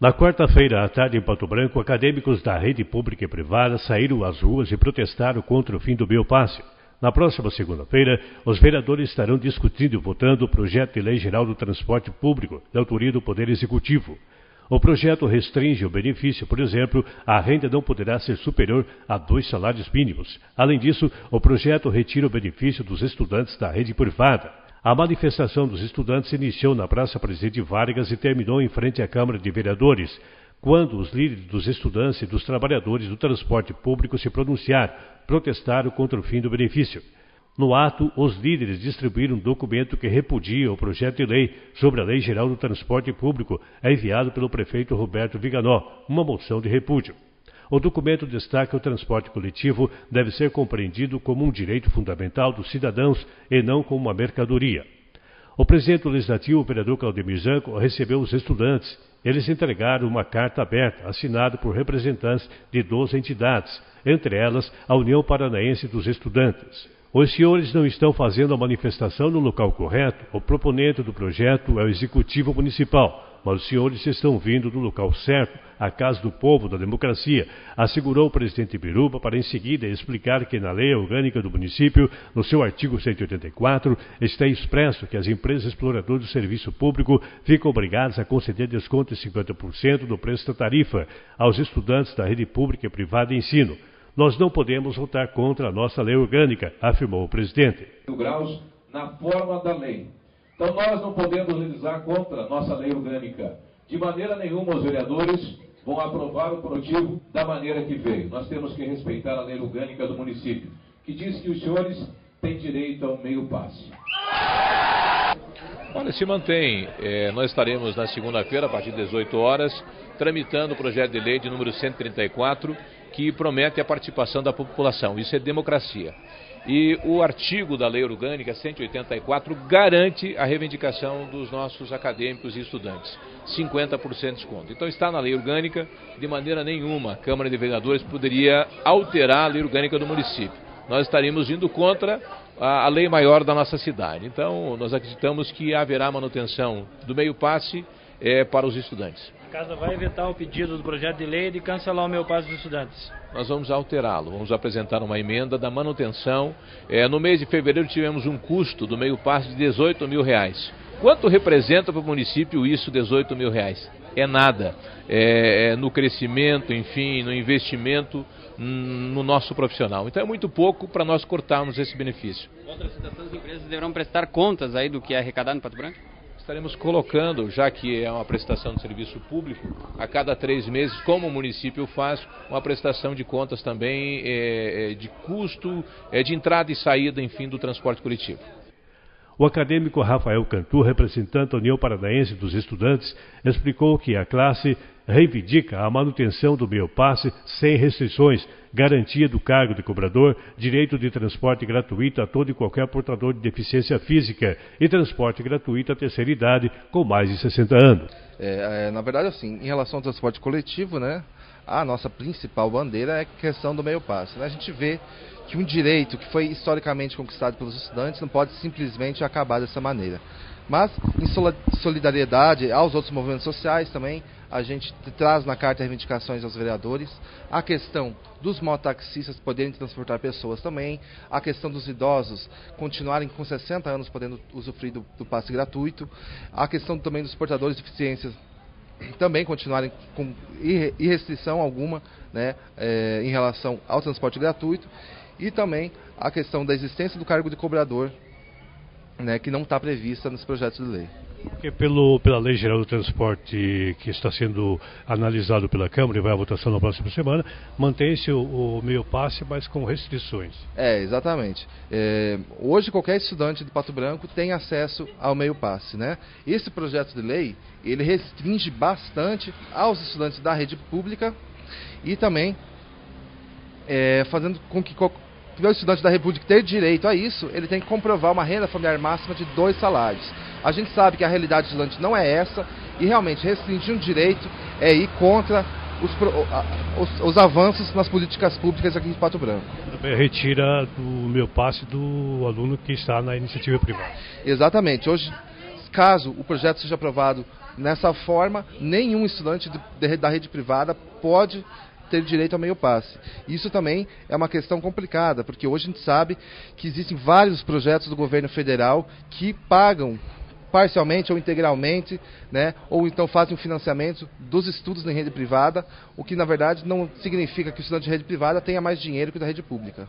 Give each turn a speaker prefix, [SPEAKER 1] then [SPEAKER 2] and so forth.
[SPEAKER 1] Na quarta-feira à tarde, em Pato Branco, acadêmicos da rede pública e privada saíram às ruas e protestaram contra o fim do biopasse. Na próxima segunda-feira, os vereadores estarão discutindo e votando o projeto de lei geral do transporte público, da autoria do Poder Executivo. O projeto restringe o benefício, por exemplo, a renda não poderá ser superior a 2 salários mínimos. Além disso, o projeto retira o benefício dos estudantes da rede privada. A manifestação dos estudantes se iniciou na Praça Presidente Vargas e terminou em frente à Câmara de Vereadores, quando os líderes dos estudantes e dos trabalhadores do transporte público se pronunciaram, protestaram contra o fim do benefício. No ato, os líderes distribuíram um documento que repudia o projeto de lei sobre a Lei Geral do Transporte Público, enviado pelo prefeito Roberto Viganò, uma moção de repúdio. O documento destaca que o transporte coletivo deve ser compreendido como um direito fundamental dos cidadãos e não como uma mercadoria. O presidente do Legislativo, o vereador Claudemir Zanco, recebeu os estudantes. Eles entregaram uma carta aberta, assinada por representantes de 12 entidades, entre elas a União Paranaense dos Estudantes. Os senhores não estão fazendo a manifestação no local correto. O proponente do projeto é o Executivo Municipal, mas os senhores estão vindo do local certo, a casa do povo, da democracia, assegurou o presidente Biruba, para em seguida explicar que na lei orgânica do município, no seu artigo 184, está expresso que as empresas exploradoras do serviço público ficam obrigadas a conceder desconto de 50% do preço da tarifa aos estudantes da rede pública e privada de ensino. Nós não podemos votar contra a nossa lei orgânica, afirmou o presidente.
[SPEAKER 2] Graus na forma da lei. Então nós não podemos legislar contra a nossa lei orgânica. De maneira nenhuma os vereadores vão aprovar o protivo da maneira que veio. Nós temos que respeitar a lei orgânica do município, que diz que os senhores têm direito ao meio passe.
[SPEAKER 3] Olha, se mantém. Nós estaremos na segunda-feira, a partir das 18 horas, tramitando o projeto de lei de número 134, que promete a participação da população. Isso é democracia. E o artigo da lei orgânica 184 garante a reivindicação dos nossos acadêmicos e estudantes. 50% de desconto. Então está na lei orgânica, de maneira nenhuma a Câmara de Vereadores poderia alterar a lei orgânica do município. Nós estaríamos indo contra a lei maior da nossa cidade. Então nós acreditamos que haverá manutenção do meio passe para os estudantes.
[SPEAKER 4] A casa vai vetar o pedido do projeto de lei de cancelar o meio passe dos estudantes.
[SPEAKER 3] Nós vamos alterá-lo, vamos apresentar uma emenda da manutenção. No mês de fevereiro tivemos um custo do meio passe de R$18 mil. Quanto representa para o município isso, R$18 mil? É nada. No crescimento, enfim, no investimento no nosso profissional. Então é muito pouco para nós cortarmos esse benefício.
[SPEAKER 5] Outras cidadãs e empresas deverão prestar contas aí do que é arrecadado no Pato Branco?
[SPEAKER 3] Estaremos colocando, já que é uma prestação de serviço público, a cada 3 meses, como o município faz, uma prestação de contas também de custo, de entrada e saída, enfim, do transporte coletivo.
[SPEAKER 1] O acadêmico Rafael Cantu, representante da União Paranaense dos Estudantes, explicou que a classe reivindica a manutenção do meio passe sem restrições, garantia do cargo de cobrador, direito de transporte gratuito a todo e qualquer portador de deficiência física e transporte gratuito à terceira idade com mais de 60 anos.
[SPEAKER 6] Na verdade, assim, em relação ao transporte coletivo, né, a nossa principal bandeira é a questão do meio passe. A gente vê que um direito que foi historicamente conquistado pelos estudantes não pode simplesmente acabar dessa maneira. Mas, em solidariedade aos outros movimentos sociais também, a gente traz na carta reivindicações aos vereadores, a questão dos mototaxistas poderem transportar pessoas também, a questão dos idosos continuarem com 60 anos podendo usufruir do passe gratuito, a questão também dos portadores de deficiências também continuarem com restrição alguma, né, em relação ao transporte gratuito, e também a questão da existência do cargo de cobrador, né, que não está prevista nos projetos de lei.
[SPEAKER 1] Porque pela Lei Geral do Transporte, que está sendo analisado pela Câmara e vai à votação na próxima semana, mantém-se o meio passe, mas com restrições.
[SPEAKER 6] Exatamente. Hoje qualquer estudante de Pato Branco tem acesso ao meio passe, né? Esse projeto de lei, ele restringe bastante aos estudantes da rede pública e também fazendo com que o estudante da República ter direito a isso, ele tem que comprovar uma renda familiar máxima de 2 salários. A gente sabe que a realidade do estudante não é essa, e realmente restringir um direito é ir contra os avanços nas políticas públicas aqui em Pato Branco.
[SPEAKER 1] Retira do meu passe do aluno que está na iniciativa privada.
[SPEAKER 6] Exatamente. Hoje, caso o projeto seja aprovado Nessa forma, nenhum estudante da rede privada pode ter direito ao meio passe. Isso também é uma questão complicada, porque hoje a gente sabe que existem vários projetos do governo federal que pagam parcialmente ou integralmente, né, ou então fazem o financiamento dos estudos em rede privada, o que na verdade não significa que o estudante de rede privada tenha mais dinheiro que o da rede pública.